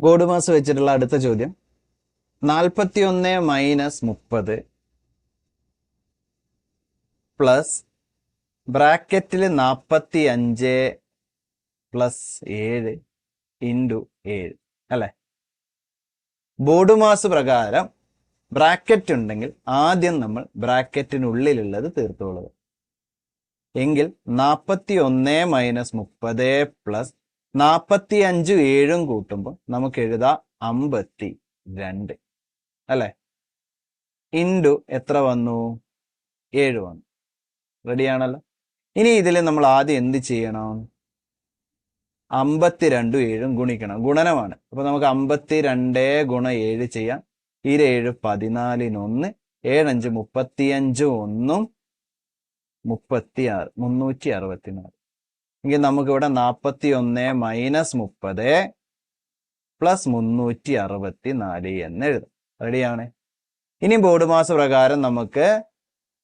Board mass വെച്ചിട്ടുള്ള അടുത്ത ചോദ്യം 41 മൈനസ് 30 പ്ലസ് ബ്രാക്കറ്റിൽ 45 പ്ലസ് 7 ഇൻറ്റു 7 അല്ലേ? ബോർഡ് മാസ് പ്രകാരം ബ്രാക്കറ്റ് ഉണ്ടെങ്കിൽ ആദ്യം നമ്മൾ ബ്രാക്കറ്റിനുള്ളിലുള്ളത് തീർത്തോളുക. എങ്കിൽ 41 മൈനസ് 30 പ്ലസ് 45 7 കൂട്ടുമ്പോൾ നമുക്ക് എഴുതാം 52 അല്ലെ? ഇൻറ്റു എത്ര വന്നു? 7 വന്നു. റെഡിയാണല്ലോ. ഇനി ഇതിൽ നമ്മൾ ആദ്യം എന്ത് ചെയ്യണം? 52 7 ഗുണിക്കണം. ഗുണനമാണ്. അപ്പൊ നമുക്ക് 52 ഗുണ 7 ചെയ്യാം. 7 14 1 7 5 35 1 36 364. എങ്കിൽ നമുക്കിവിടെ 41 മൈനസ് 30 പ്ലസ് 364 എന്ന് എഴുതാം. റെഡിയാണ്. ഇനി ബോർഡ് മാസ് പ്രകാരം നമുക്ക്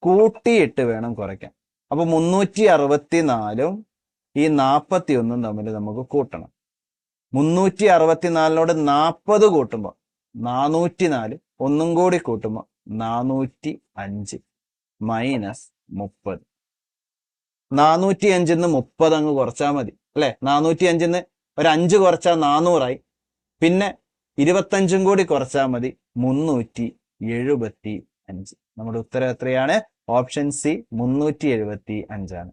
കൂട്ടിയിട്ട് വേണം കുറയ്ക്കാൻ. അപ്പൊ 364 ഈ 41 തമ്മിൽ നമുക്ക് കൂട്ടണം. 364 40 കൂട്ടുമ്പോൾ 404, ഒന്നും കൂടി കൂട്ടുമ്പോൾ 405 മൈനസ് 30. 405 30 അങ്ങ് കുറച്ചാൽ മതി അല്ലെ? 405 ഒരു 5 കുറച്ചാൽ 400 പിന്നെ 25 കൂടി കുറച്ചാൽ മതി 375. നമ്മുടെ ഉത്തരം എത്രയാണ്? ഓപ്ഷൻ സി 375 ആണ്.